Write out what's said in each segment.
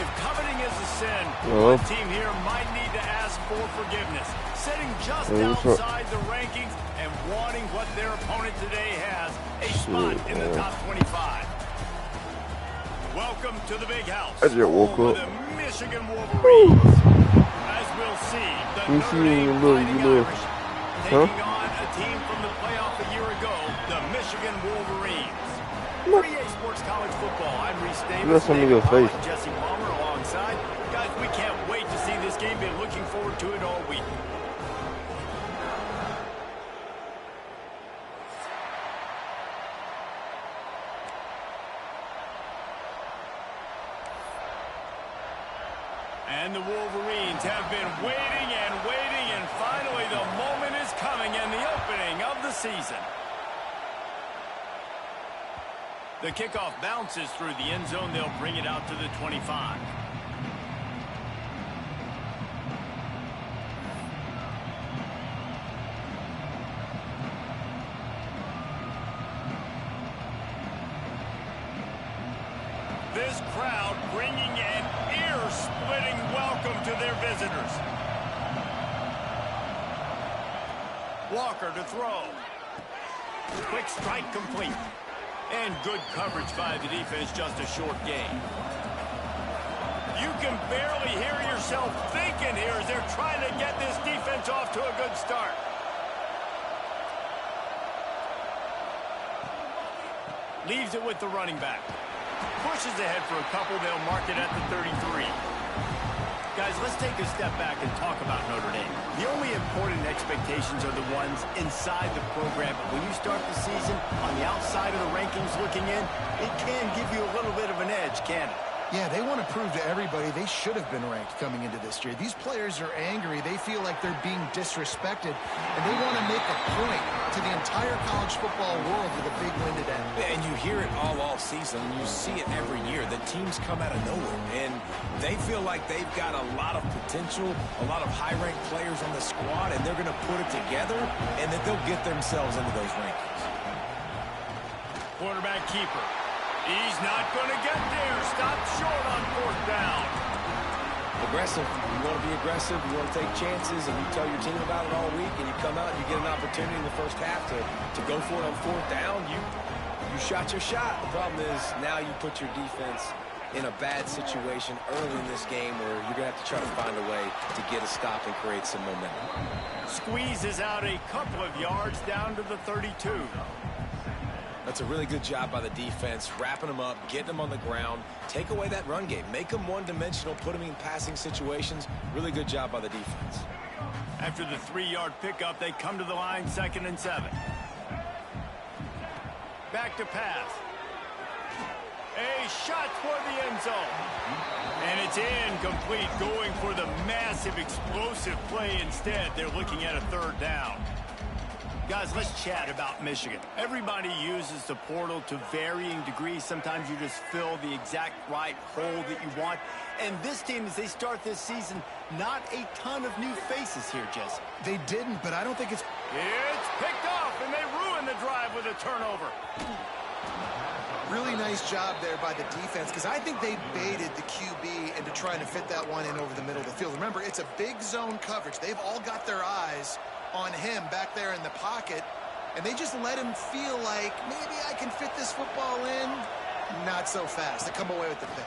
If coveting is a sin, the team here might need to ask for forgiveness. Sitting just outside the rankings and wanting what their opponent today has, a spot in the top 25. Welcome to the big house. Home of the Michigan Wolverines. As we'll see, the Notre Dame Fighting Irish taking on a team from the playoff a year ago, the Michigan Wolverines. 38 Sports College Football. I'm Reese Davis. Jesse Palmer alongside. Guys, we can't wait to see this game. Been looking forward to it all week. And the Wolverines have been waiting and waiting, and finally the moment is coming and the opening of the season. The kickoff bounces through the end zone. They'll bring it out to the 25. This crowd bringing an ear-splitting welcome to their visitors. Walker to throw. Quick strike complete. And good coverage by the defense, just a short gain. You can barely hear yourself thinking here as they're trying to get this defense off to a good start. Leaves it with the running back. Pushes ahead for a couple. They'll mark it at the 33. Guys, let's take a step back and talk about Notre Dame. The only important expectations are the ones inside the program. But when you start the season on the outside of the rankings looking in, it can give you a little bit of an edge, can't it? Yeah, they want to prove to everybody they should have been ranked coming into this year. These players are angry. They feel like they're being disrespected, and they want to make a point to the entire college football world with a big win today. And you hear it all season, and you see it every year. The teams come out of nowhere, and they feel like they've got a lot of potential, a lot of high-ranked players on the squad, and they're going to put it together, and that they'll get themselves into those rankings. Quarterback keeper. He's not going to get there. Stopped short on fourth down. Aggressive. You want to be aggressive. You want to take chances, and you tell your team about it all week, and you come out and you get an opportunity in the first half to go for it on fourth down. You shot your shot. The problem is now you put your defense in a bad situation early in this game where you're going to have to try to find a way to get a stop and create some momentum. Squeezes out a couple of yards down to the 32. That's a really good job by the defense, wrapping them up, getting them on the ground, take away that run game, make them one-dimensional, put them in passing situations. Really good job by the defense. After the 3-yard pickup, they come to the line, 2nd and 7. Back to pass. A shot toward the end zone. And it's incomplete, going for the massive explosive play instead. They're looking at a 3rd down. Guys, let's chat about Michigan. Everybody uses the portal to varying degrees. Sometimes you just fill the exact right hole that you want. And this team, as they start this season, not a ton of new faces here, Jesse. They didn't, but I don't think it's... It's picked off, and they ruin the drive with a turnover. Really nice job there by the defense, because I think they baited the QB into trying to fit that one in over the middle of the field. Remember, it's a big zone coverage. They've all got their eyes on him back there in the pocket, and they just let him feel like, maybe I can fit this football in. Not so fast. They come away with the pick.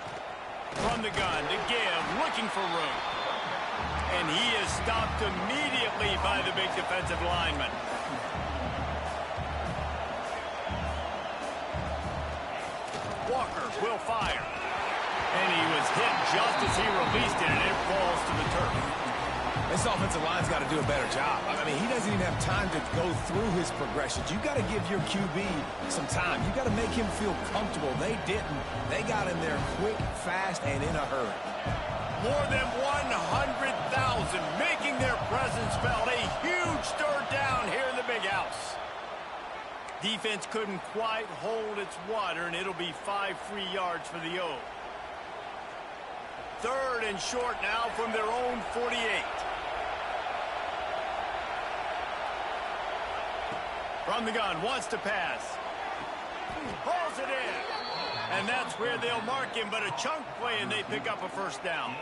From the gun to give, looking for room. And he is stopped immediately by the big defensive lineman. Walker will fire. And he was hit just as he released it, and it falls to the turf. This offensive line's got to do a better job. I mean, he doesn't even have time to go through his progressions. You got to give your QB some time. You got to make him feel comfortable. They didn't. They got in there quick, fast, and in a hurry. More than 100,000 making their presence felt. A huge third down here in the big house. Defense couldn't quite hold its water, and it'll be 5 free yards for the O. Third and short now from their own 48. From the gun, wants to pass. Hauls it in. And that's where they'll mark him, but a chunk play, and they pick up a first down.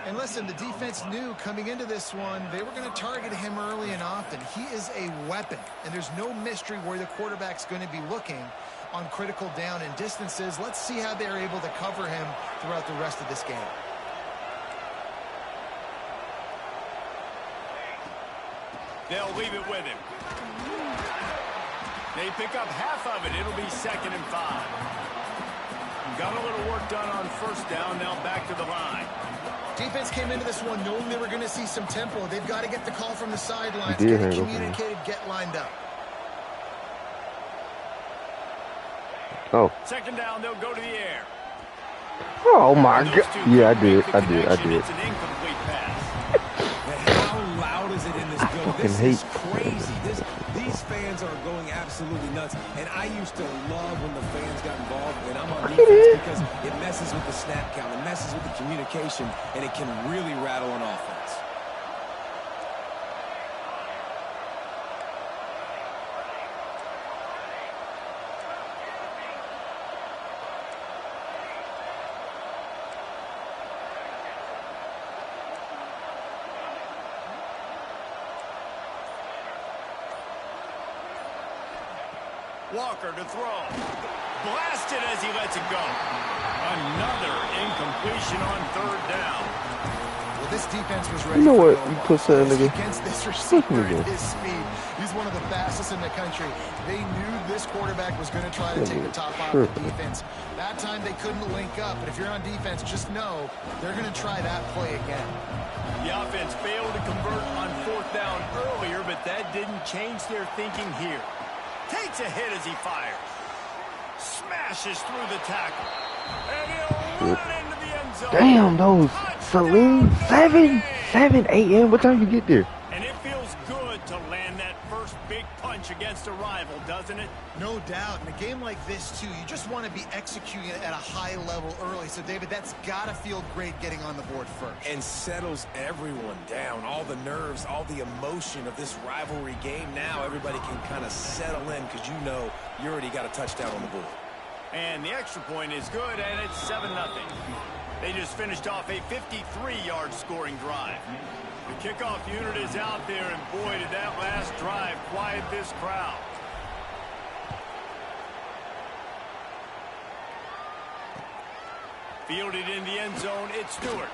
And listen, the defense knew coming into this one, they were going to target him early and often. He is a weapon, and there's no mystery where the quarterback's going to be looking on critical down and distances. Let's see how they're able to cover him throughout the rest of this game. They'll leave it with him. They pick up half of it. It'll be 2nd and 5. Got a little work done on first down. Now back to the line. Defense came into this one knowing they were going to see some tempo. They've got to get the call from the sidelines. Get it communicated, get lined up. Oh. 2nd down, they'll go to the air. Oh my God. Yeah, I did. It's an incomplete pass. How loud is it in this building? This is crazy. These fans are going absolutely nuts. And I used to love when the fans got involved when I'm on defense because it messes with the snap count, it messes with the communication, and it can really rattle an offense. Walker to throw. Blasted as he lets it go. Another incompletion on 3rd down. Well, this defense was ready. You know what? You put something against this receiver at his speed. He's one of the fastest in the country. They knew this quarterback was going to try to take the top off the defense. That time they couldn't link up. But if you're on defense, just know they're going to try that play again. The offense failed to convert on 4th down earlier, but that didn't change their thinking here. Takes a hit as he fires. Smashes through the tackle. And he'll run into the end zone. Damn, those Saline 7 a.m. What time you get there? And it feels good to land that first big punch against a rival, doesn't it? No doubt. In a game like this, too, you just want to be executing it at a high level early. So, David, that's got to feel great getting on the board first. And settles everyone down. All the nerves, all the emotion of this rivalry game. Now everybody can kind of settle in because you know you already got a touchdown on the board. And the extra point is good, and it's 7-0. They just finished off a 53-yard scoring drive. The kickoff unit is out there, and boy, did that last drive quiet this crowd. Fielded in the end zone, it's Stewart.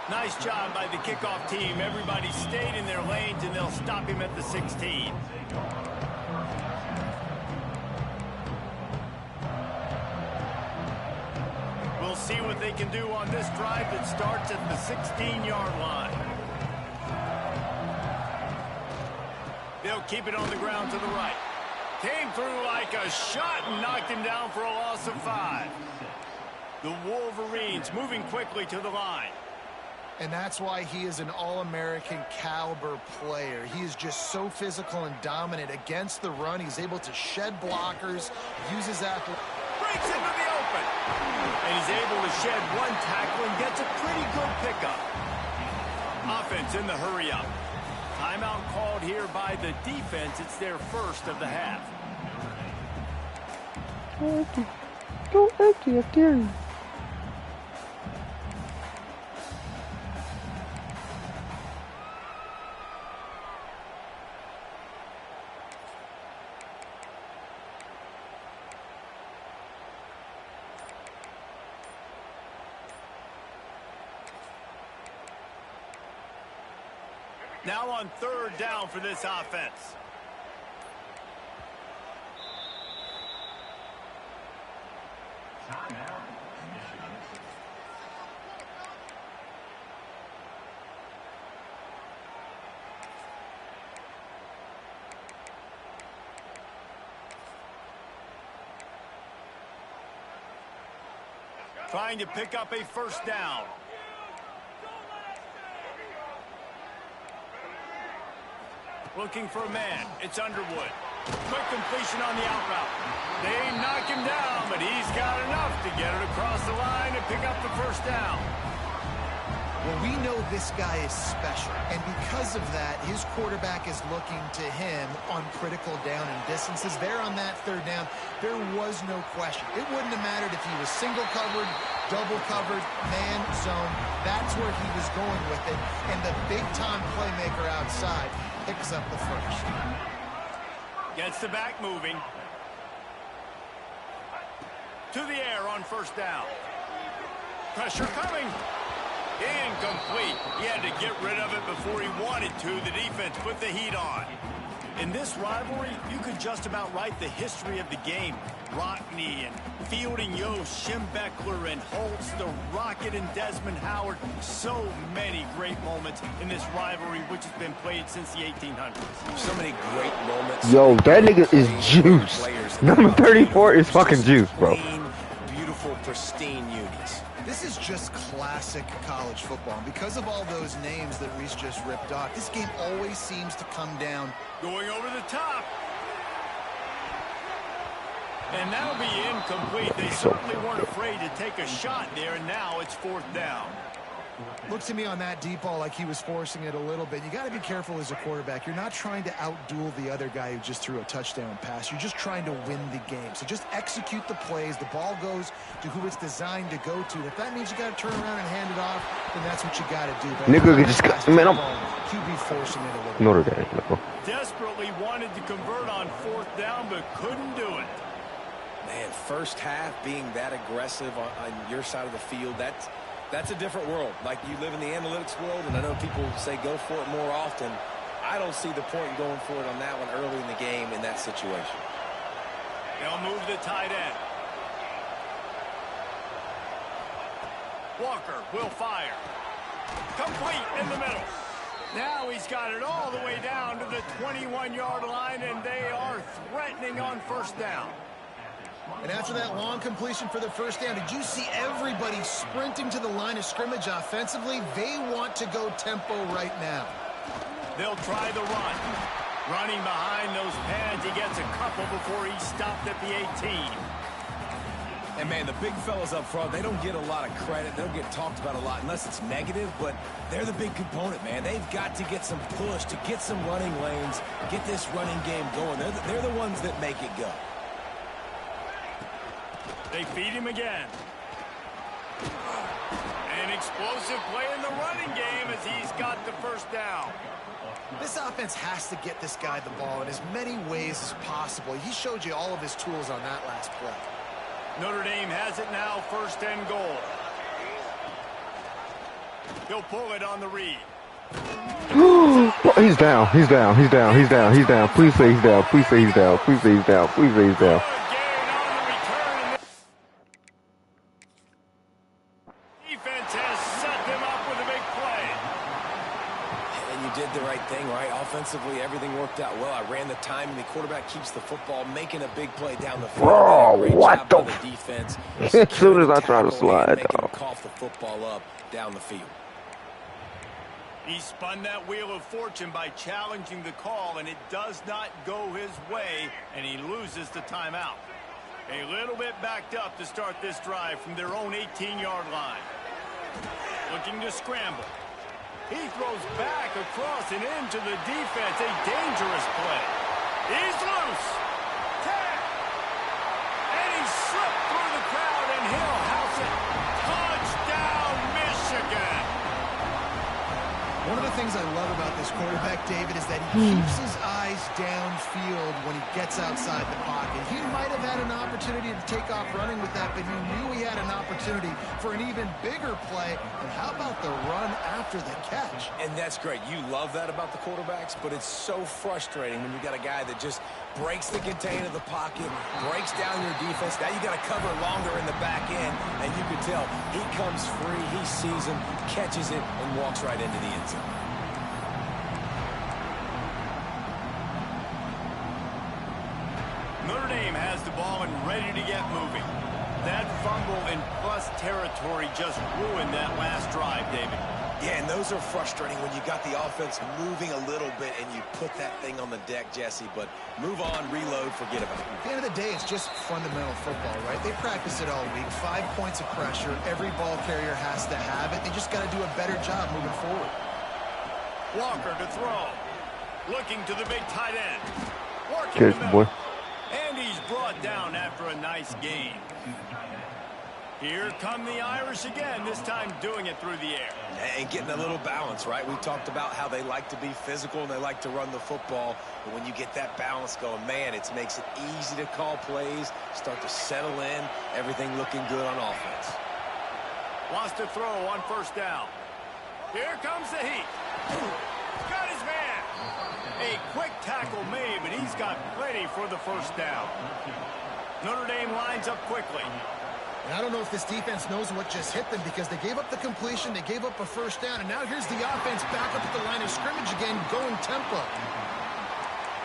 Nice job by the kickoff team. Everybody stayed in their lanes, and they'll stop him at the 16. We'll see what they can do on this drive that starts at the 16-yard line. They'll keep it on the ground to the right. Came through like a shot and knocked him down for a loss of 5. The Wolverines moving quickly to the line. And that's why he is an All-American caliber player. He is just so physical and dominant against the run. He's able to shed blockers, use his athleticism. Breaks into the open. And he's able to shed one tackle and gets a pretty good pickup. Offense in the hurry up. Timeout called here by the defense. It's their first of the half. Go empty, I dare you. Now on third down for this offense. Trying to pick up a first down. Looking for a man. It's Underwood. Quick completion on the out route. They knock him down, but he's got enough to get it across the line and pick up the first down. Well, we know this guy is special, and because of that, his quarterback is looking to him on critical down and distances. There on that third down, there was no question. It wouldn't have mattered if he was single covered, double covered, man zone. That's where he was going with it, and the big-time playmaker outside picks up the first. Gets the back moving. To the air on first down. Pressure coming. Incomplete. He had to get rid of it before he wanted to. The defense put the heat on. In this rivalry, you could just about write the history of the game. Rockne and Fielding Yost, Schembechler and Holtz, the Rocket and Desmond Howard. So many great moments in this rivalry, which has been played since the 1800s. So many great moments. Yo, that nigga is juice. Number 34 is fucking juice, bro. Clean, beautiful, pristine unis. This is just classic college football. And because of all those names that Reese just ripped off, this game always seems to come down. Going over the top. And that'll be incomplete. They certainly weren't afraid to take a shot there, and now it's fourth down. Looks to me on that deep ball like he was forcing it a little bit. You got to be careful as a quarterback. You're not trying to outduel the other guy who just threw a touchdown pass. You're just trying to win the game. So just execute the plays. The ball goes to who it's designed to go to. If that means you got to turn around and hand it off, then that's what you got to do. But Nigga just got, man, I'm QB forcing it a little. Notre Dame. No. Desperately wanted to convert on fourth down, but couldn't do it. Man, first half being that aggressive on your side of the field, that's a different world. Like, you live in the analytics world, and I know people say go for it more often. I don't see the point in going for it on that one early in the game in that situation. They'll move the tight end. Walker will fire. Complete in the middle. Now he's got it all the way down to the 21-yard line, and they are threatening on first down. And after that long completion for the first down, did you see everybody sprinting to the line of scrimmage offensively? They want to go tempo right now. They'll try the run. Running behind those pads, he gets a couple before he stopped at the 18. And, man, the big fellas up front, they don't get a lot of credit. They don't get talked about a lot unless it's negative, but they're the big component, man. They've got to get some push, to get some running lanes, get this running game going. They're the ones that make it go. They feed him again. An explosive play in the running game as he's got the first down. This offense has to get this guy the ball in as many ways as possible. He showed you all of his tools on that last play. Notre Dame has it now, first and goal. He'll pull it on the read. He's down. He's down. He's down. He's down. He's down. Please say he's down. Please say he's down. Please say he's down. Please say he's down. Defense has set them up with a big play. And you did the right thing, right? Offensively, everything worked out well. I ran the time, and the quarterback keeps the football, making a big play down the field. Bro, what the defense? As soon as I try to slide, dog. Cough the football up down the field. He spun that wheel of fortune by challenging the call, and it does not go his way, and he loses the timeout. A little bit backed up to start this drive from their own 18-yard line. Looking to scramble. He throws back across and into the defense. A dangerous play. He's loose. Tap. And he slipped through the crowd. One of the things I love about this quarterback, David, is that he keeps his eyes downfield when he gets outside the pocket. He might have had an opportunity to take off running with that, but he knew he had an opportunity for an even bigger play. And how about the run after the catch? And that's great. You love that about the quarterbacks, but it's so frustrating when you got a guy that just breaks the contain of the pocket, breaks down your defense. Now you got to cover longer in the back end, and you can tell he comes free, he sees him, catches it, and walks right into the end zone. Notre Dame has the ball and ready to get moving. That fumble in plus territory just ruined that last drive, David. Yeah, and those are frustrating when you got the offense moving a little bit and you put that thing on the deck, Jesse. But move on, reload, forget about it. At the end of the day, it's just fundamental football, right? They practice it all week. 5 points of pressure. Every ball carrier has to have it. They just got to do a better job moving forward. Walker to throw. Looking to the big tight end. Catch, boy. And he's brought down after a nice gain. Here come the Irish again, this time doing it through the air. And getting a little balance, right? We talked about how they like to be physical and they like to run the football. But when you get that balance going, man, it makes it easy to call plays, start to settle in, everything looking good on offense. Wants to throw on first down. Here comes the heat. Got his man. A quick tackle made, but he's got plenty for the first down. Notre Dame lines up quickly. And I don't know if this defense knows what just hit them because they gave up the completion, they gave up a first down, and now here's the offense back up at the line of scrimmage again, going tempo.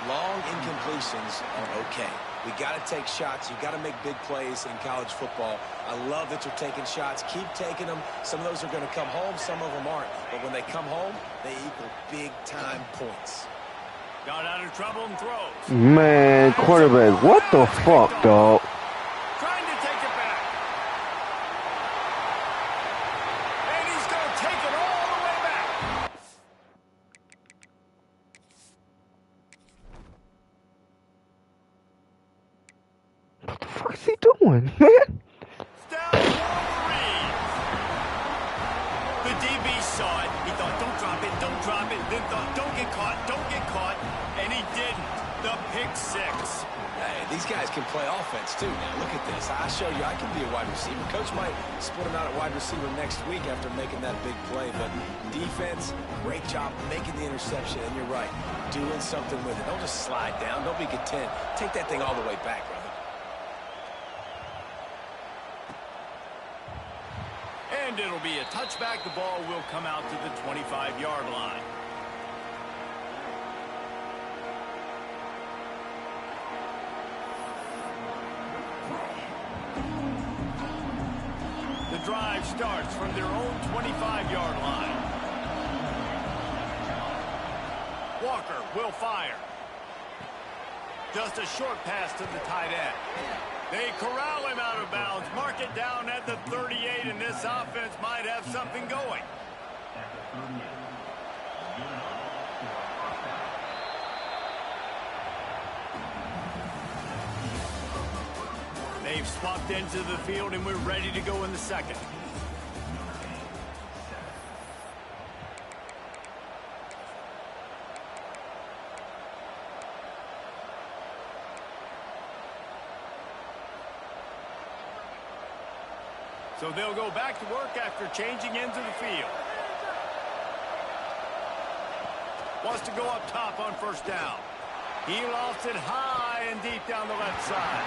Long incompletions are okay. We got to take shots. You got to make big plays in college football. I love that you're taking shots. Keep taking them. Some of those are going to come home. Some of them aren't. But when they come home, they equal big-time points. Got out of trouble and throws. Man, quarterback, what the fuck, dog? Trying to take it back. And he's going to take it all the way back. What the fuck is he doing, man? Down Wolverines. The DB saw it. He thought, don't drop it, don't drop it. Then thought, don't get caught, don't get caught. And he didn't. The pick six. Hey, these guys can play offense, too. Now, look at this. I show you I can be a wide receiver. Coach might split him out at wide receiver next week after making that big play. But defense, great job making the interception. And you're right, doing something with it. Don't just slide down. Don't be content. Take that thing all the way back, brother. And it'll be a touchback. The ball will come out to the 25-yard line. The drive starts from their own 25-yard line. Walker will fire. Just a short pass to the tight end. They corral him out of bounds, mark it down at the 38, and this offense might have something going. They've swapped into the field, and we're ready to go in the second. So they'll go back to work after changing into the field. Wants to go up top on first down. He lofts it high and deep down the left side.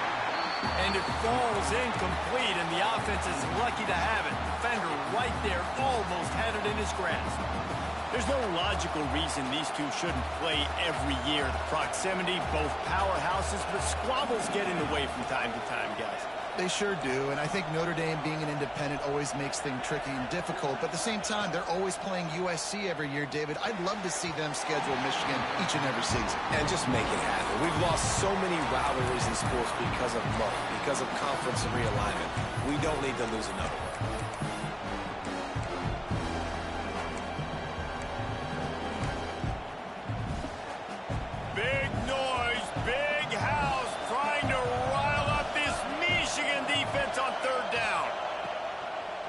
And it falls incomplete, and the offense is lucky to have it. Defender right there almost had it in his grasp. There's no logical reason these two shouldn't play every year. The proximity, both powerhouses, but squabbles get in the way from time to time, guys. They sure do, and I think Notre Dame being an independent always makes things tricky and difficult, but at the same time, they're always playing USC every year, David. I'd love to see them schedule Michigan each and every season. And just make it happen. We've lost so many rivalries in sports because of money, because of conference and realignment. We don't need to lose another one. Big noise, big house, trying to rile up this Michigan defense on third down.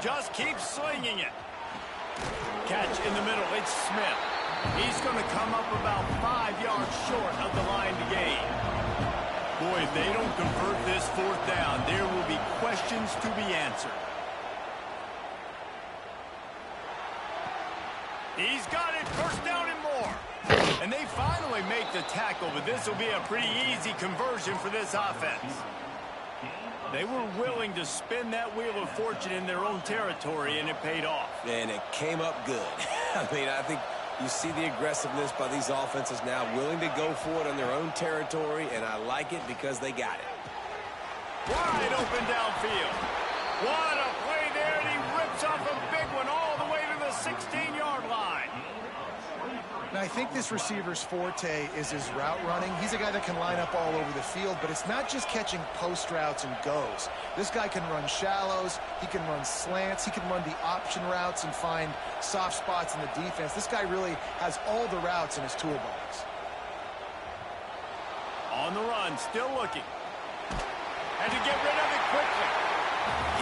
Just keep slinging it. Catch in the middle. It's Smith. He's going to come up about 5 yards short of the line to gain. Boy, if they don't convert this fourth down, there will be questions to be answered. He's got it, first down and more. And they finally make the tackle, but this will be a pretty easy conversion for this offense. They were willing to spin that wheel of fortune in their own territory, and it paid off. And it came up good. I mean, I think you see the aggressiveness by these offenses now, willing to go for it in their own territory, and I like it because they got it. Wide open downfield. What a play there, and he rips off a big one all the way to the 16-yard line. Now, I think this receiver's forte is his route running. He's a guy that can line up all over the field, but it's not just catching post routes and goes. This guy can run shallows, he can run slants, he can run the option routes and find soft spots in the defense. This guy really has all the routes in his toolbox. On the run, still looking. And to get rid of it quickly.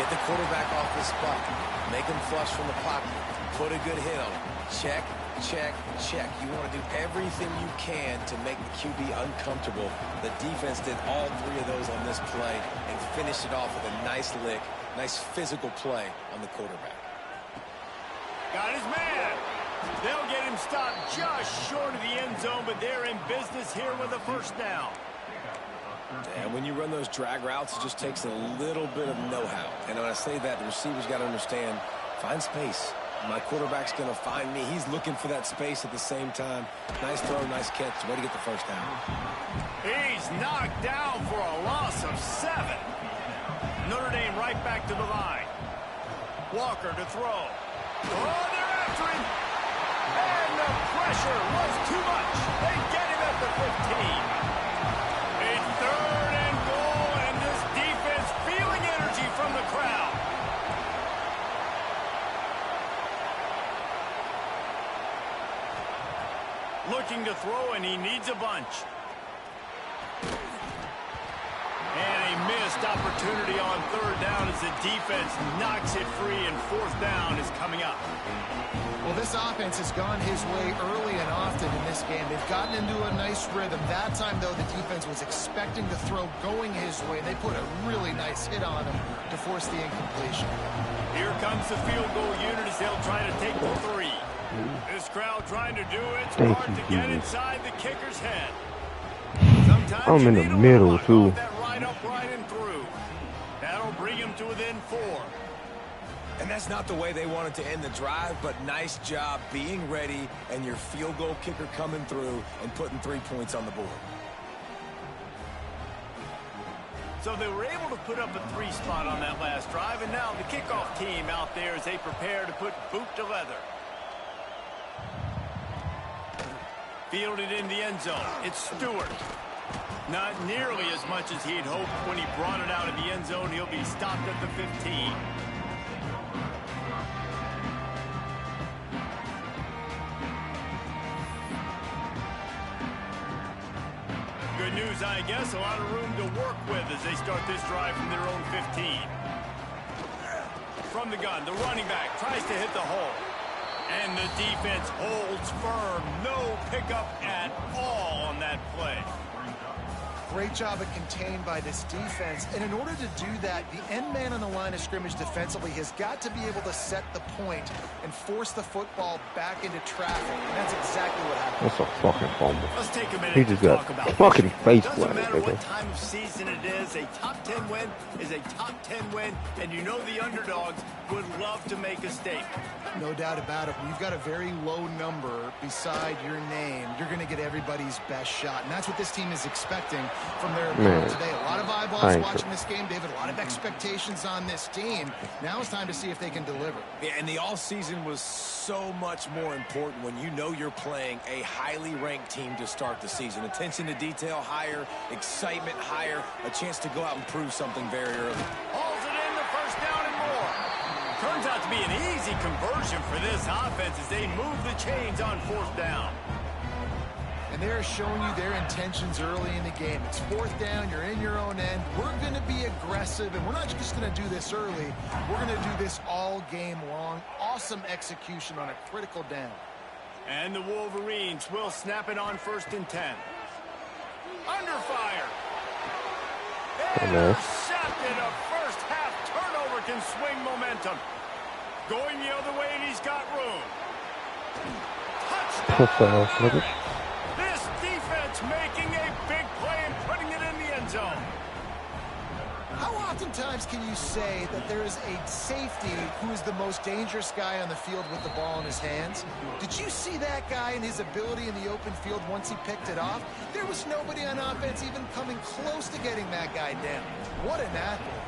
Get the quarterback off the spot. Make him flush from the pocket. Put a good hit on him. Check, check, check. You want to do everything you can to make the QB uncomfortable. The defense did all three of those on this play and finished it off with a nice lick, nice physical play on the quarterback. Got his man. They'll get him stopped just short of the end zone, but they're in business here with a first down. And when you run those drag routes, it just takes a little bit of know-how. And when I say that, the receiver's got to understand, find space. My quarterback's going to find me. He's looking for that space at the same time. Nice throw, nice catch. Way to get the first down. He's knocked down for a loss of 7. Notre Dame right back to the line. Walker to throw. Oh, they're after him. And the pressure was too much. They get him at the 15. It's 3rd and goal, and this defense feeling energy from the crowd. Looking to throw, and he needs a bunch. And a missed opportunity on 3rd down as the defense knocks it free, and 4th down is coming up. Well, this offense has gone his way early and often in this game. They've gotten into a nice rhythm. That time, though, the defense was expecting the throw going his way. They put a really nice hit on him to force the incompletion. Here comes the field goal unit as they'll try to take the 3. This crowd trying to do it. It's hard to get inside the kicker's head. Sometimes I'm in the middle, too. That right upright and through. That'll bring him to within 4. And that's not the way they wanted to end the drive, but nice job being ready and your field goal kicker coming through and putting 3 points on the board. So they were able to put up a 3 spot on that last drive, and now the kickoff team out there as they prepare to put boot to leather. Fielded in the end zone. It's Stewart. Not nearly as much as he'd hoped when he brought it out of the end zone. He'll be stopped at the 15. Good news, I guess. A lot of room to work with as they start this drive from their own 15. From the gun, the running back tries to hit the hole. And the defense holds firm. No pickup at all on that play. Great job of contained by this defense. And in order to do that, the end man on the line of scrimmage defensively has got to be able to set the point and force the football back into traffic. And that's exactly what happened. That's a fucking fumble. Let's take a minute He just to got talk about fucking face Doesn't planted, matter what nigga. time of season it is, a top 10 win is a top 10 win, and you know the underdogs would love to make a statement. No doubt about it. When you've got a very low number beside your name, you're going to get everybody's best shot. And that's what this team is expecting from their opponent today. A lot of eyeballs watching this game, David. A lot of expectations on this team. Now it's time to see if they can deliver. Yeah, and the offseason was so much more important when you know you're playing a highly ranked team to start the season. Attention to detail higher, excitement higher, a chance to go out and prove something very early. Hauls it in, the first down and more. Turns out to be an easy conversion for this offense as they move the chains on 4th down. And they're showing you their intentions early in the game. It's 4th down, you're in your own end. We're going to be aggressive, and we're not just going to do this early. We're going to do this all game long. Awesome execution on a critical down. And the Wolverines will snap it on 1st and 10. Under fire. Intercepted. A first half turnover can swing momentum. Going the other way, and he's got room. Touchdown. This defense making a big play and putting it in the end zone. How oftentimes can you say that there is a safety who is the most dangerous guy on the field with the ball in his hands? Did you see that guy and his ability in the open field once he picked it off? There was nobody on offense even coming close to getting that guy down. What an athlete.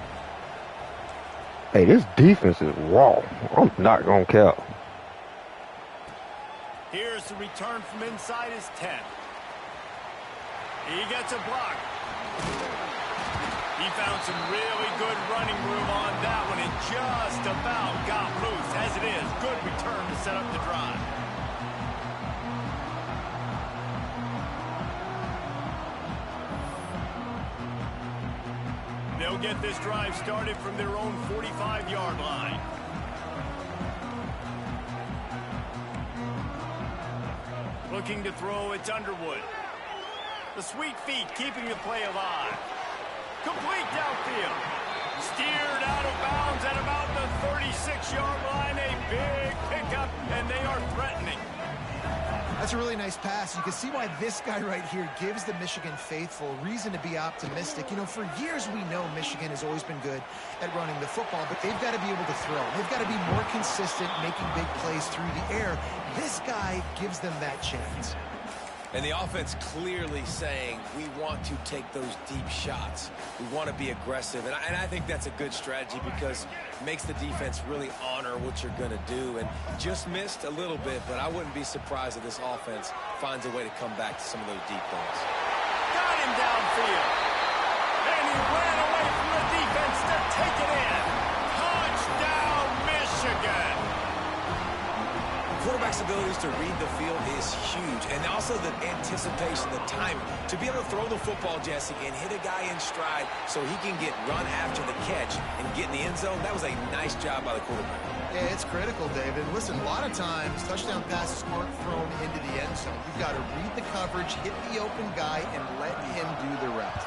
Hey, this defense is raw. I'm not going to care. Here's the return from inside his 10. He gets a block. He found some really good running room on that one and just about got loose. As it is, good return to set up the drive. They'll get this drive started from their own 45-yard line. Looking to throw, it's Underwood. The sweet feet keeping the play alive. Complete downfield. Steered out of bounds at about the 36-yard line. A big pickup, and they are threatening. That's a really nice pass. You can see why this guy right here gives the Michigan faithful reason to be optimistic. You know, for years we know Michigan has always been good at running the football, but they've got to be able to throw. They've got to be more consistent, making big plays through the air. This guy gives them that chance. And the offense clearly saying we want to take those deep shots. We want to be aggressive. And I think that's a good strategy because it makes the defense really honor what you're going to do. And just missed a little bit, but I wouldn't be surprised if this offense finds a way to come back to some of those deep balls. Got him downfield. And he ran away from the defense to take it in. Touchdown, Michigan. Quarterback's abilities to read the field is huge, and also the anticipation, the timing. To be able to throw the football, Jesse, and hit a guy in stride so he can get run after the catch and get in the end zone, that was a nice job by the quarterback. Yeah, it's critical, David. Listen, a lot of times touchdown passes aren't thrown into the end zone. You've got to read the coverage, hit the open guy, and let him do the rest.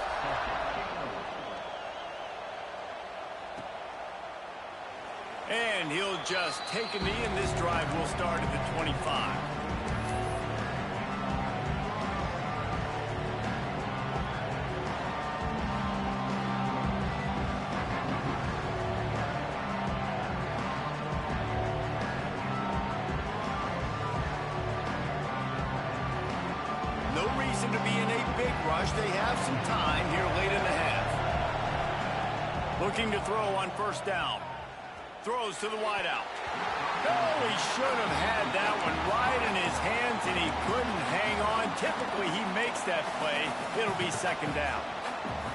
And he'll just take a knee, and this drive will start at the 25. No reason to be in a big rush. They have some time here late in the half. Looking to throw on 1st down. Throws to the wideout. Oh, he should have had that one right in his hands, and he couldn't hang on. Typically, he makes that play. It'll be 2nd down.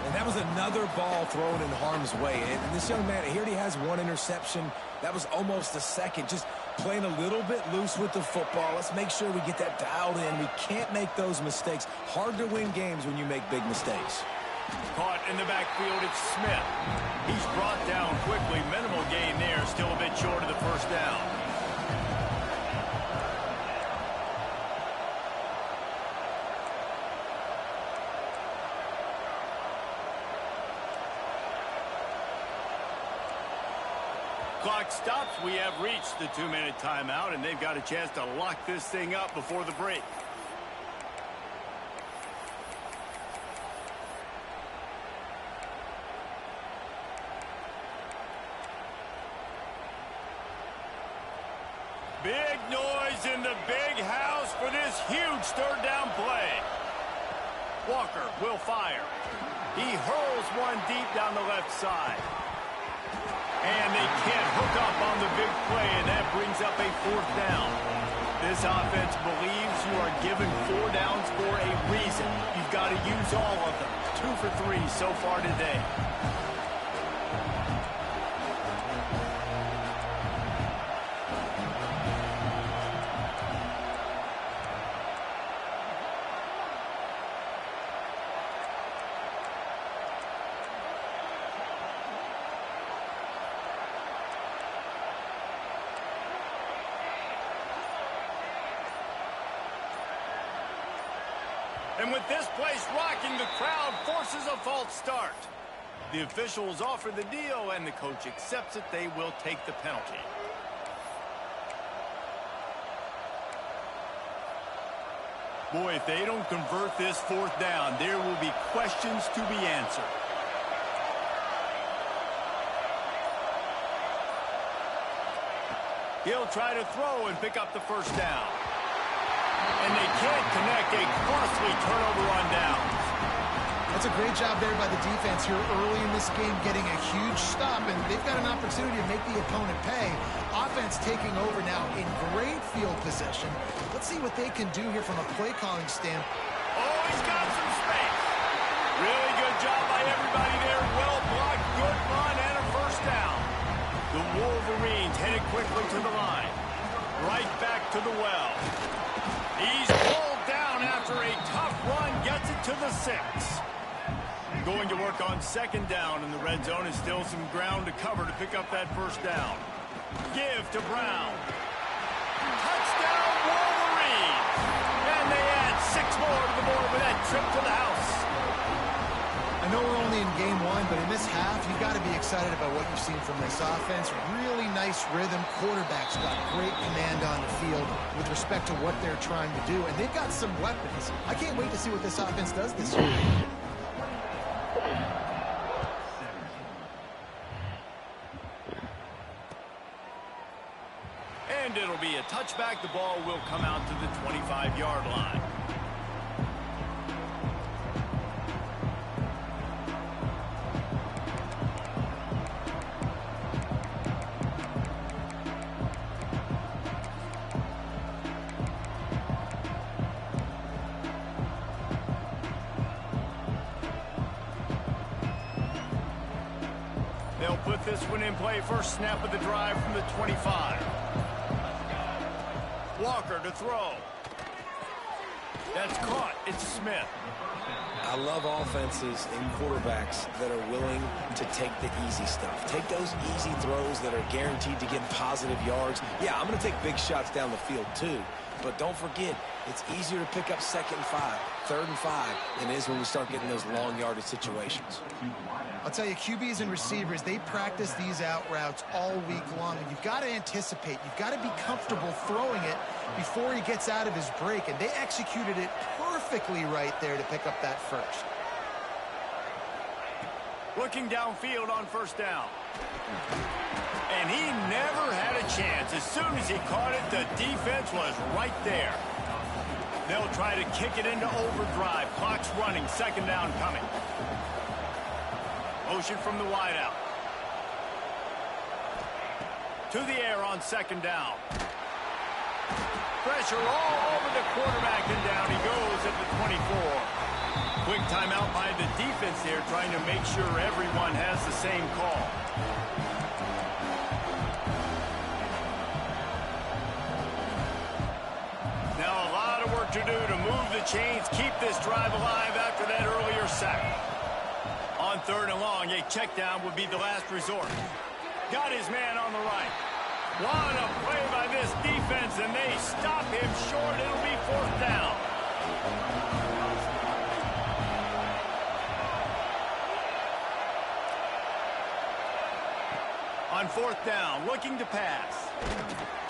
And that was another ball thrown in harm's way. And this young man, he already has 1 interception. That was almost the 2nd. Just playing a little bit loose with the football. Let's make sure we get that dialed in. We can't make those mistakes. Hard to win games when you make big mistakes. Caught in the backfield, it's Smith. He's brought down quickly. Minimal gain there, still a bit short of the 1st down. Clock stops. We have reached the 2-minute timeout, and they've got a chance to lock this thing up before the break. Big noise in the big house for this huge 3rd down play. Walker will fire. He hurls one deep down the left side. And they can't hook up on the big play, and that brings up a 4th down. This offense believes you are given 4 downs for a reason. You've got to use all of them. 2 for 3 so far today. And with this place rocking, the crowd forces a false start. The officials offer the deal, and the coach accepts it. They will take the penalty. Boy, if they don't convert this 4th down, there will be questions to be answered. He'll try to throw and pick up the 1st down. And they can't connect, a costly turnover on downs. That's a great job there by the defense here early in this game, getting a huge stop, and they've got an opportunity to make the opponent pay. Offense taking over now in great field possession. Let's see what they can do here from a play calling standpoint. Oh, he's got some space. Really good job by everybody there. Well blocked, good run, and a 1st down. The Wolverines headed quickly to the line. Right back to the well. He's pulled down after a tough run, gets it to the 6. Going to work on 2nd down, and the red zone is still some ground to cover to pick up that 1st down. Give to Brown. Touchdown, Wolverines! And they add 6 more to the board with that trip to the house. I know we're only in game 1, but in this half, you've got to be excited about what you've seen from this offense. Really nice rhythm. Quarterback's got great command on the field with respect to what they're trying to do, and they've got some weapons. I can't wait to see what this offense does this year. And it'll be a touchback. The ball will come out to the 25-yard line. They'll put this one in play. First snap of the drive from the 25. Walker to throw. That's caught. It's Smith. I love offenses and quarterbacks that are willing to take the easy stuff. Take those easy throws that are guaranteed to get positive yards. Yeah, I'm going to take big shots down the field too. But don't forget, it's easier to pick up 2nd and 5, 3rd and 5 than it is when we start getting those long yardage situations. I'll tell you, QBs and receivers, they practice these out routes all week long, and you've got to anticipate. You've got to be comfortable throwing it before he gets out of his break, and they executed it perfectly right there to pick up that 1st. Looking downfield on 1st down. And he never had a chance. As soon as he caught it, the defense was right there. They'll try to kick it into overdrive. Clock's running. 2nd down coming. Motion from the wideout. To the air on 2nd down. Pressure all over the quarterback, and down he goes at the 24. Quick timeout by the defense there, trying to make sure everyone has the same call. Now a lot of work to do to move the chains, keep this drive alive after that earlier sack. On 3rd and long, a check down would be the last resort. Got his man on the right. What a play by this defense, and they stop him short. It'll be 4th down. On 4th down, looking to pass.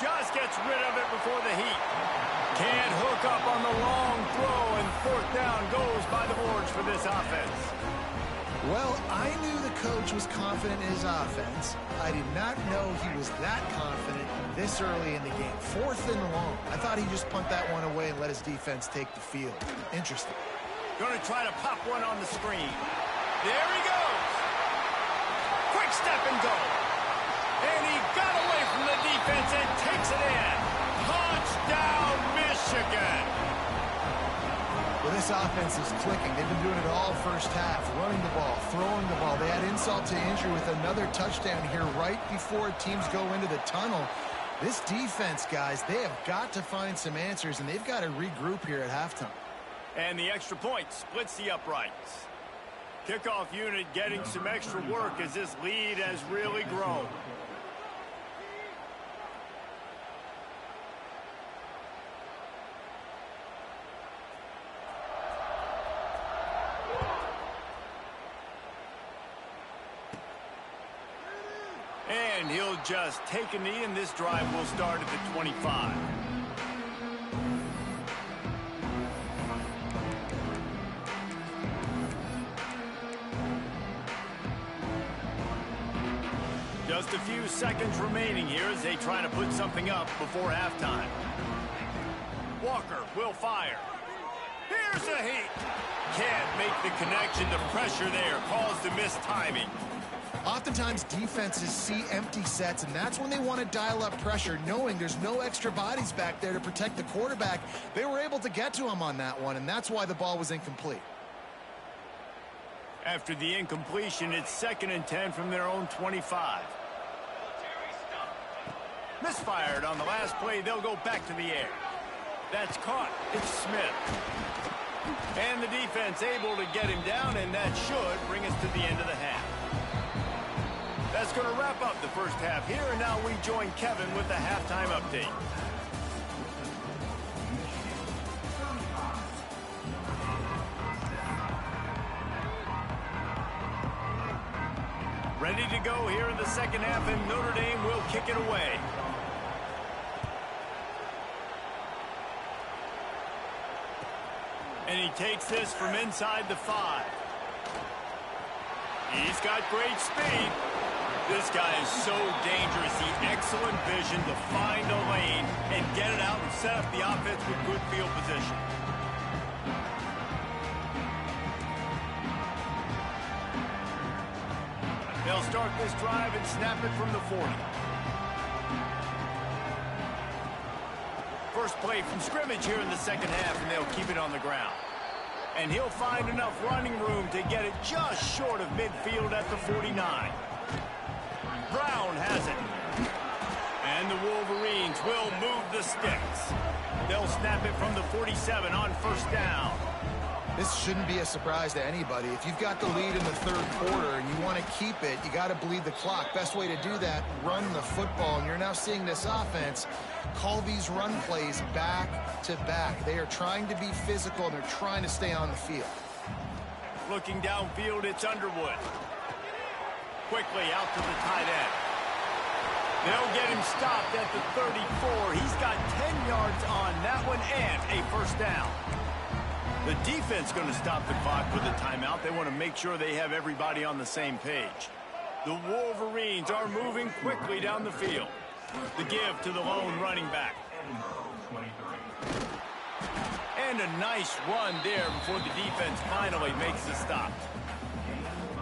Just gets rid of it before the heat. Can't hook up on the long throw, and 4th down goes by the boards for this offense. Well, I knew the coach was confident in his offense. I did not know he was that confident this early in the game. 4th and long. I thought he'd just punt that one away and let his defense take the field. Interesting. Going to try to pop one on the screen. There he goes. Quick step and go. And he got away from the defense and takes it in. Touchdown, Michigan. Well, this offense is clicking. They've been doing it all 1st half, running the ball, throwing the ball. They had insult to injury with another touchdown here right before teams go into the tunnel. This defense, guys, they have got to find some answers, and they've got to regroup here at halftime. And the extra point splits the uprights. Kickoff unit getting some extra work as this lead has really grown. And he'll just take a knee, and this drive will start at the 25. Just a few seconds remaining here as they try to put something up before halftime. Walker will fire. Here's a heat. Can't make the connection. The pressure there caused a missed timing. Oftentimes, defenses see empty sets, and that's when they want to dial up pressure, knowing there's no extra bodies back there to protect the quarterback. They were able to get to him on that one, and that's why the ball was incomplete. After the incompletion, it's 2nd and 10 from their own 25. Misfired on the last play. They'll go back to the air. That's caught. It's Smith. And the defense able to get him down, and that should bring us to the end of the half. That's going to wrap up the first half here, and now we join Kevin with the halftime update. Ready to go here in the second half, and Notre Dame will kick it away. And he takes this from inside the 5. He's got great speed. This guy is so dangerous. The excellent vision to find a lane and get it out and set up the offense with good field position. They'll start this drive and snap it from the 40. First play from scrimmage here in the second half, and they'll keep it on the ground. And he'll find enough running room to get it just short of midfield at the 49. Brown has it. And the Wolverines will move the sticks. They'll snap it from the 47 on first down. This shouldn't be a surprise to anybody. If you've got the lead in the third quarter and you want to keep it, you got to bleed the clock. Best way to do that, run the football. And you're now seeing this offense call these run plays back to back. They are trying to be physical, and they're trying to stay on the field. Looking downfield, it's Underwood. Quickly out to the tight end. They'll get him stopped at the 34. He's got 10 yards on that one and a first down. The defense going to stop the clock with a timeout. They want to make sure they have everybody on the same page. The Wolverines are moving quickly down the field. The give to the lone running back. And a nice run there before the defense finally makes the stop.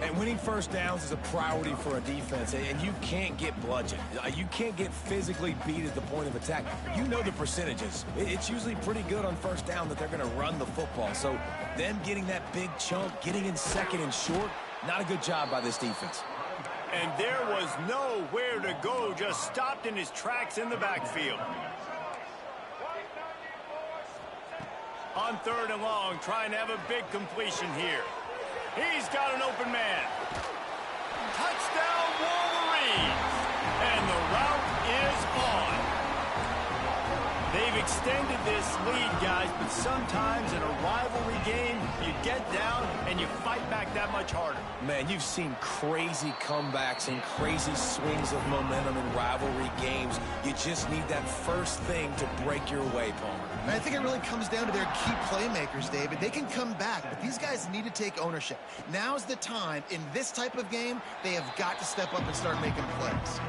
And winning first downs is a priority for a defense, and you can't get bludgeoned. You can't get physically beat at the point of attack. You know the percentages. It's usually pretty good on first down that they're going to run the football. So them getting that big chunk, getting in second and short, not a good job by this defense. And there was nowhere to go, just stopped in his tracks in the backfield. On third and long, trying to have a big completion here. He's got an open man. Touchdown, Wolverines! And the route is on. They've extended this lead, guys, but sometimes in a rivalry game, you get down and you fight back that much harder. Man, you've seen crazy comebacks and crazy swings of momentum in rivalry games. You just need that first thing to break your way, Palmer. And I think it really comes down to their key playmakers, David. They can come back, but these guys need to take ownership. Now's the time. In this type of game, they have got to step up and start making plays.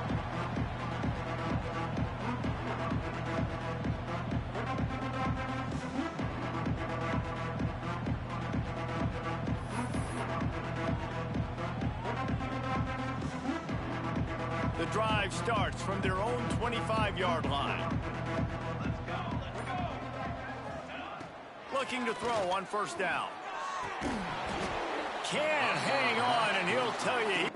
The drive starts from their own 25-yard line. Looking to throw on first down. Can't hang on, and he'll tell you.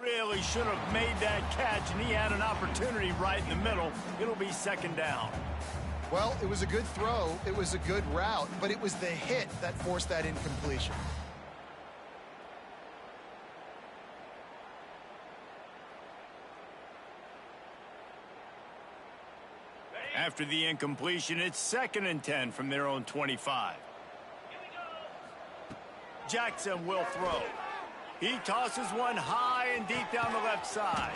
Really should have made that catch, and he had an opportunity right in the middle. It'll be second down. Well, it was a good throw. It was a good route, but it was the hit that forced that incompletion. After the incompletion, it's 2nd and 10 from their own 25. Jackson will throw. He tosses one high and deep down the left side.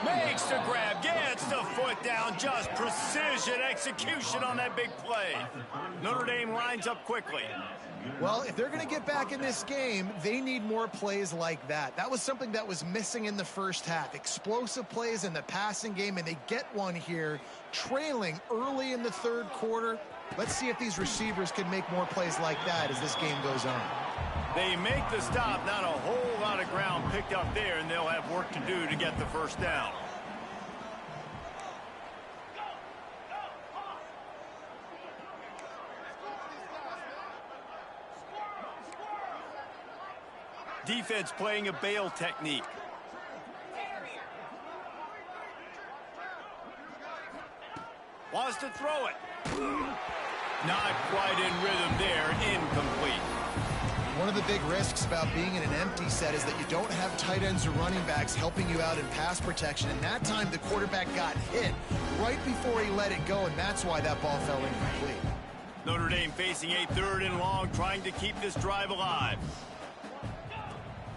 Makes the grab, gets the foot down. Just precision execution on that big play. Notre Dame lines up quickly. Well, if they're going to get back in this game, they need more plays like that. That was something that was missing in the first half. Explosive plays in the passing game, and they get one here, trailing early in the third quarter. Let's see if these receivers can make more plays like that as this game goes on. They make the stop, not a whole lot of ground picked up there, and they'll have work to do to get the first down. Defense playing a bail technique. Wants to throw it. Not quite in rhythm there, incomplete. One of the big risks about being in an empty set is that you don't have tight ends or running backs helping you out in pass protection. And that time the quarterback got hit right before he let it go, and that's why that ball fell incomplete. Notre Dame facing a 3rd and long, trying to keep this drive alive.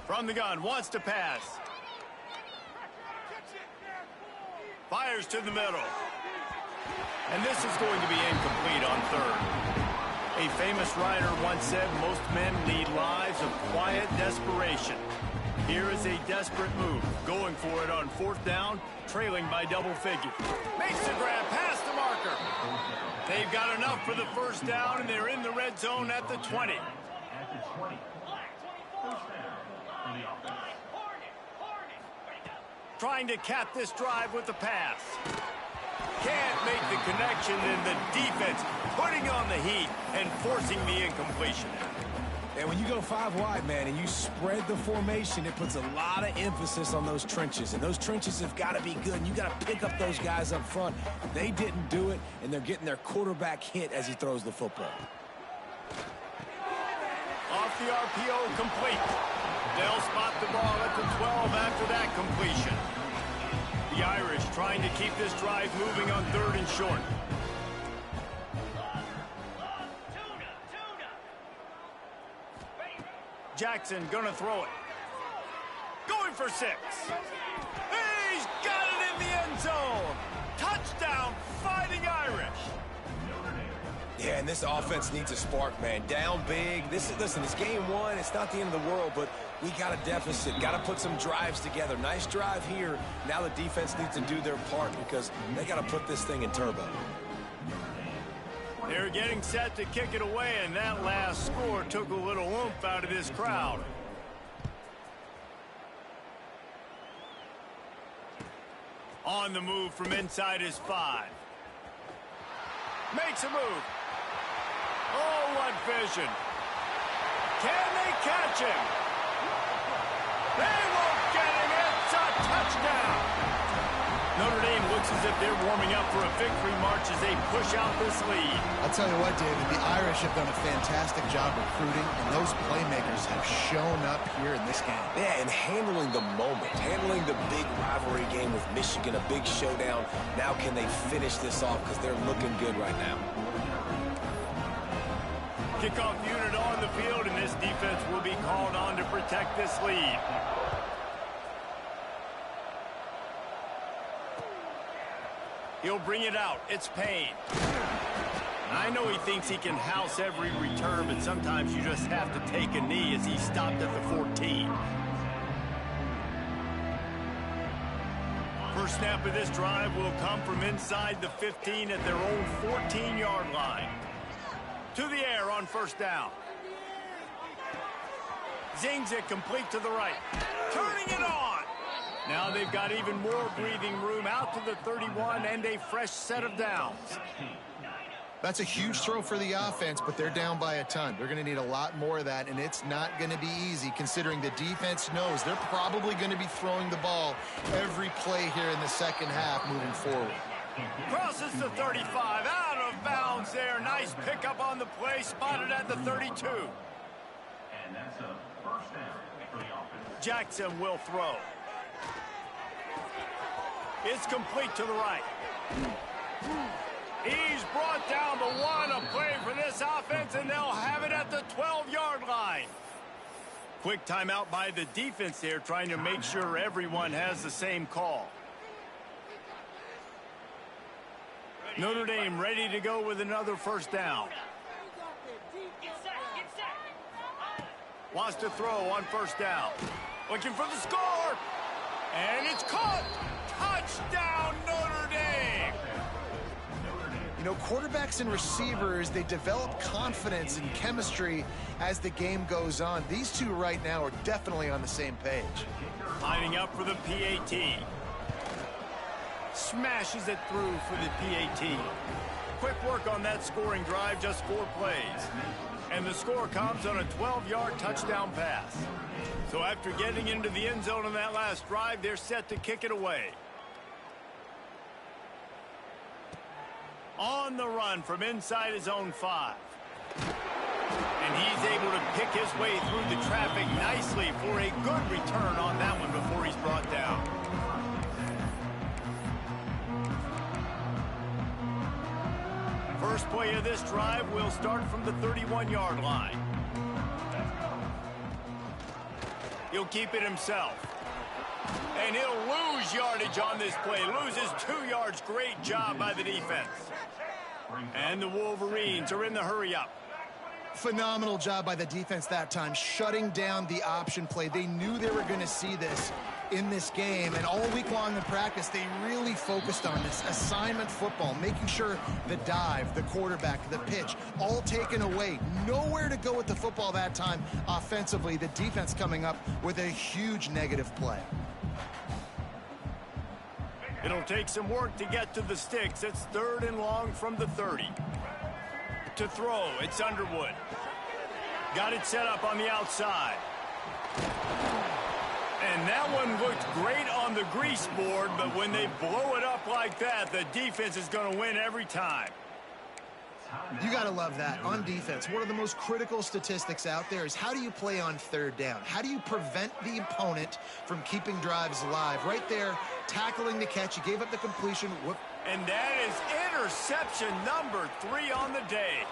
From the gun, wants to pass. Fires to the middle. And this is going to be incomplete on 3rd. A famous writer once said, most men lead lives of quiet desperation. Here is a desperate move, going for it on 4th down, trailing by double figures. Makes the grab, past the marker. They've got enough for the first down, and they're in the red zone at the 20. Trying to cap this drive with the pass. Can't make the connection, and the defense putting on the heat and forcing the incompletion. And when you go 5 wide, man, and you spread the formation, it puts a lot of emphasis on those trenches. And those trenches have got to be good, and you got to pick up those guys up front. They didn't do it, and they're getting their quarterback hit as he throws the football. Off the RPO, complete. They'll spot the ball at the 12 after that completion. The Irish trying to keep this drive moving on 3rd and short. Jackson gonna throw it. Going for 6. He's got it in the end zone. Touchdown, Fighting Irish. Yeah, and this offense needs a spark, man. Down big. Listen, it's game 1. It's not the end of the world, but we got a deficit. Got to put some drives together. Nice drive here. Now the defense needs to do their part because they got to put this thing in turbo. They're getting set to kick it away, and that last score took a little oomph out of this crowd. On the move from inside his 5. Makes a move. Oh, what vision. Can they catch him? They won't get him. It's a touchdown. Notre Dame looks as if they're warming up for a victory march as they push out this lead. I'll tell you what, David, the Irish have done a fantastic job recruiting, and those playmakers have shown up here in this game. Yeah, and handling the moment, handling the big rivalry game with Michigan, a big showdown. Now can they finish this off because they're looking good right now. Kickoff unit on the field, and this defense will be called on to protect this lead. He'll bring it out. It's Payne. I know he thinks he can house every return, but sometimes you just have to take a knee as he stopped at the 14. First snap of this drive will come from inside the 15 at their own 14-yard line. To the air on 1st down. Zings it complete to the right. Turning it on. Now they've got even more breathing room out to the 31 and a fresh set of downs. That's a huge throw for the offense, but they're down by a ton. They're going to need a lot more of that, and it's not going to be easy considering the defense knows they're probably going to be throwing the ball every play here in the second half moving forward. Crosses the 35, out of bounds there. Nice pickup on the play, spotted at the 32. And that's a first down for the offense. Jackson will throw. It's complete to the right. He's brought down the 1, a play for this offense, and they'll have it at the 12-yard line. Quick timeout by the defense there, trying to make sure everyone has the same call. Notre Dame ready to go with another first down. Wants to throw on first down. Looking for the score. And it's caught. Touchdown, Notre Dame. You know, quarterbacks and receivers, they develop confidence and chemistry as the game goes on. These two right now are definitely on the same page. Lining up for the PAT. Smashes it through for the PAT. Quick work on that scoring drive, just 4 plays. And the score comes on a 12-yard touchdown pass. So after getting into the end zone on that last drive, they're set to kick it away. On the run from inside his own 5. And he's able to pick his way through the traffic nicely for a good return on that one before he's brought down. First play of this drive will start from the 31-yard line. He'll keep it himself. And he'll lose yardage on this play. Loses 2 yards. Great job by the defense. And the Wolverines are in the hurry-up. Phenomenal job by the defense that time, shutting down the option play. They knew they were going to see this in this game, and all week long in practice, they really focused on this assignment football, making sure the dive, the quarterback, the pitch, all taken away. Nowhere to go with the football that time offensively. The defense coming up with a huge negative play. It'll take some work to get to the sticks. It's 3rd and long from the 30. To throw, it's Underwood. Got it set up on the outside. And that one looked great on the grease board, but when they blow it up like that, the defense is going to win every time. You got to love that. On defense, one of the most critical statistics out there is how do you play on 3rd down? How do you prevent the opponent from keeping drives alive? Right there, tackling the catch. You gave up the completion. Whoop. And that is interception number 3 on the day.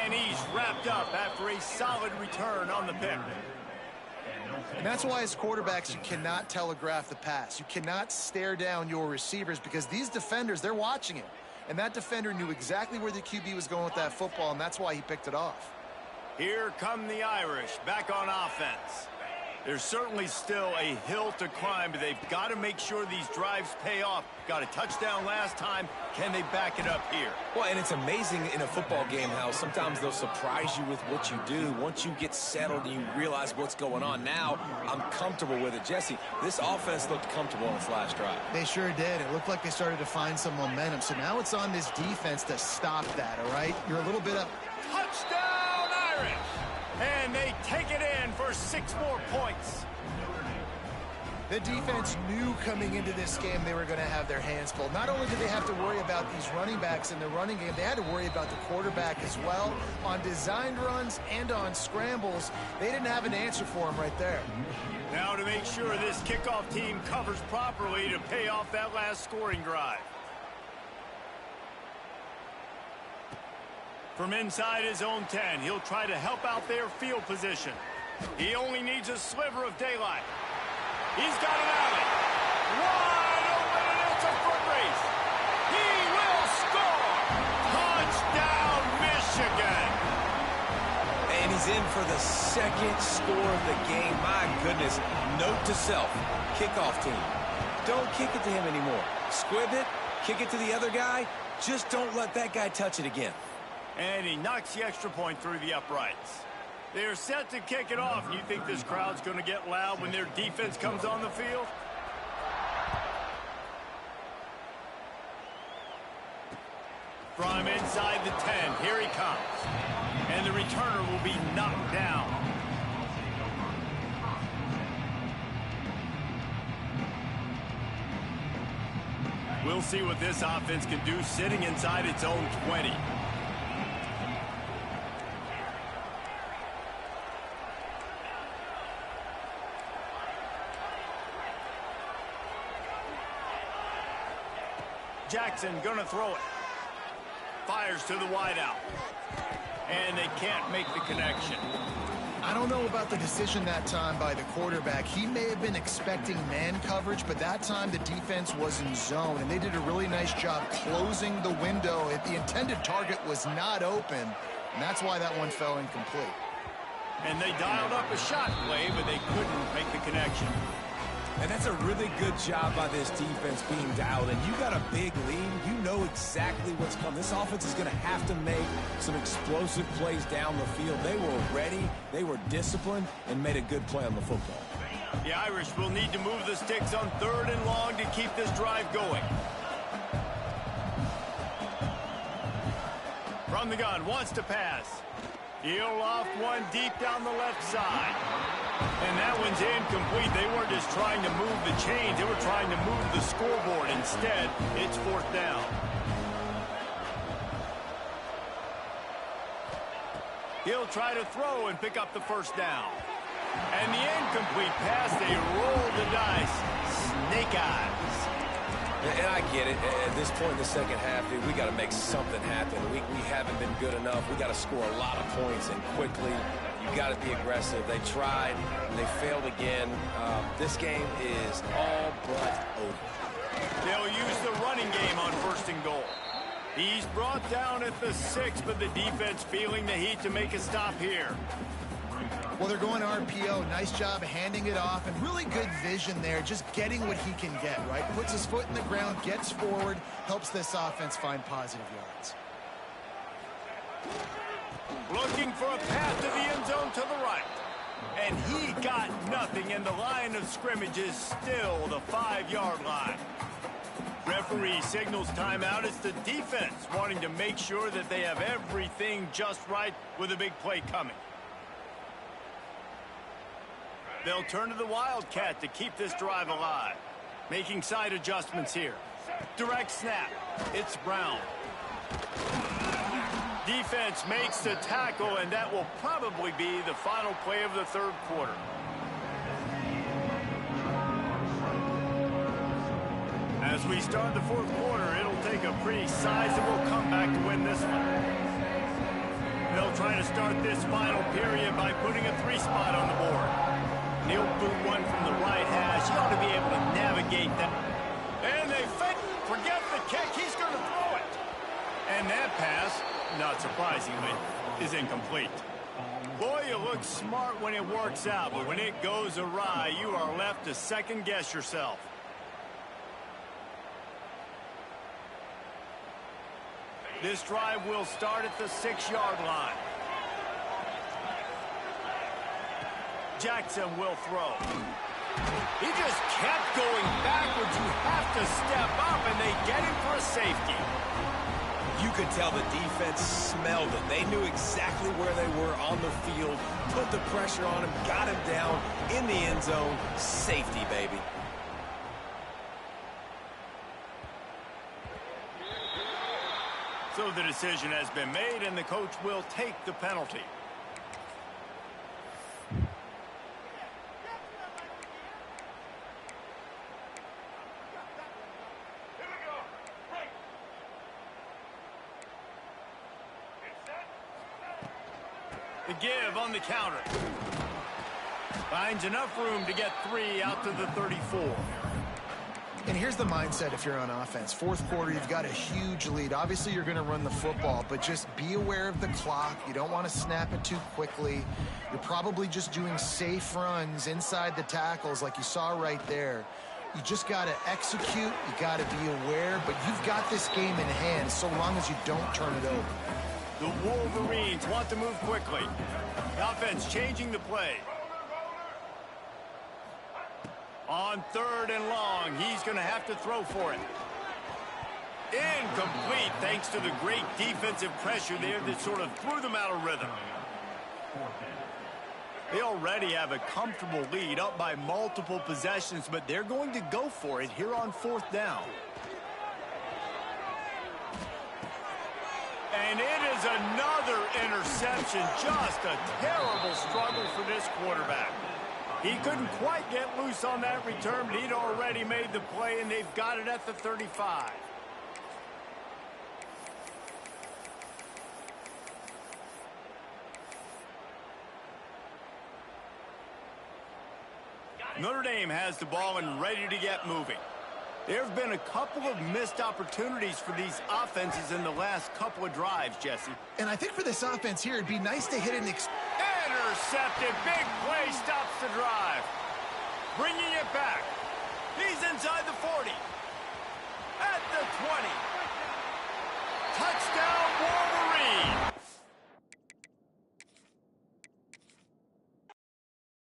And he's wrapped up after a solid return on the pick. And that's why as quarterbacks, you cannot telegraph the pass. You cannot stare down your receivers because these defenders, they're watching it. And that defender knew exactly where the QB was going with that football, and that's why he picked it off. Here come the Irish back on offense. There's certainly still a hill to climb, but they've got to make sure these drives pay off. Got a touchdown last time. Can they back it up here? Well, and it's amazing in a football game how sometimes they'll surprise you with what you do. Once you get settled and you realize what's going on, now I'm comfortable with it. Jesse, this offense looked comfortable on its last drive. They sure did. It looked like they started to find some momentum. So now it's on this defense to stop that, all right? You're a little bit up. Touchdown, Irish! And they take it in for 6 more points. The defense knew coming into this game they were going to have their hands full. Not only did they have to worry about these running backs in the running game, they had to worry about the quarterback as well. On designed runs and on scrambles, they didn't have an answer for him right there. Now to make sure this kickoff team covers properly to pay off that last scoring drive. From inside his own 10, he'll try to help out their field position. He only needs a sliver of daylight. He's got an alley. Wide open, and it's a foot race. He will score. Touchdown, Michigan. And he's in for the 2nd score of the game. My goodness. Note to self, kickoff team. Don't kick it to him anymore. Squib it, kick it to the other guy. Just don't let that guy touch it again. And he knocks the extra point through the uprights. They're set to kick it off. You think this crowd's going to get loud when their defense comes on the field? From inside the 10, here he comes. And the returner will be knocked down. We'll see what this offense can do sitting inside its own 20. Jackson gonna throw it. Fires to the wideout. And they can't make the connection. I don't know about the decision that time by the quarterback. He may have been expecting man coverage, but that time the defense was in zone, and they did a really nice job closing the window. The intended target was not open, and that's why that one fell incomplete. And they dialed up a shot play, but they couldn't make the connection. And that's a really good job by this defense being dialed in. You got a big lead. You know exactly what's coming. This offense is going to have to make some explosive plays down the field. They were ready, they were disciplined, and made a good play on the football. The Irish will need to move the sticks on 3rd and long to keep this drive going. From the gun, wants to pass. He'll loft one deep down the left side. And that one's incomplete. They weren't just trying to move the chains. They were trying to move the scoreboard. Instead, it's 4th down. He'll try to throw and pick up the 1st down. And the incomplete pass, they roll the dice. Snake eyes. And I get it. At this point in the second half, dude, we got to make something happen. We haven't been good enough. We got to score a lot of points and quickly. You got to be aggressive. They tried, and they failed again. This game is all but over. They'll use the running game on 1st and goal. He's brought down at the 6, but the defense feeling the heat to make a stop here. Well, they're going RPO. Nice job handing it off, and really good vision there, just getting what he can get, right? Puts his foot in the ground, gets forward, helps this offense find positive yards. Looking for a path to the end zone to the right. And he got nothing, and the line of scrimmage is still the 5-yard line. Referee signals timeout. It's the defense wanting to make sure that they have everything just right with a big play coming. They'll turn to the Wildcat to keep this drive alive. Making side adjustments here. Direct snap. It's Brown. Defense makes the tackle, and that will probably be the final play of the 3rd quarter. As we start the 4th quarter, it'll take a pretty sizable comeback to win this one. They'll try to start this final period by putting a 3 spot on the board. He'll boot one from the right hash. He ought to be able to navigate that. And they fake. Forget the kick. He's going to throw it. And that pass, not surprisingly, is incomplete. Boy, you look smart when it works out, but when it goes awry, you are left to second-guess yourself. This drive will start at the 6-yard line. Jackson will throw. He just kept going backwards. You have to step up, and they get him for a safety. You could tell the defense smelled it. They knew exactly where they were on the field, put the pressure on him, got him down in the end zone. Safety, baby. So the decision has been made, and the coach will take the penalty. The give on the counter. Finds enough room to get 3 out to the 34. And here's the mindset if you're on offense. 4th quarter, you've got a huge lead. Obviously, you're going to run the football, but just be aware of the clock. You don't want to snap it too quickly. You're probably just doing safe runs inside the tackles like you saw right there. You just got to execute. You got to be aware, but you've got this game in hand so long as you don't turn it over. The Wolverines want to move quickly. The offense changing the play. On 3rd and long, he's going to have to throw for it. Incomplete, thanks to the great defensive pressure there that sort of threw them out of rhythm. They already have a comfortable lead, up by multiple possessions, but they're going to go for it here on 4th down. And it is another interception. Just a terrible struggle for this quarterback. He couldn't quite get loose on that return, but he'd already made the play, and they've got it at the 35. Notre Dame has the ball and ready to get moving. There have been a couple of missed opportunities for these offenses in the last couple of drives, Jesse. And I think for this offense here, it'd be nice to hit an intercepted. Big play stops the drive. Bringing it back. He's inside the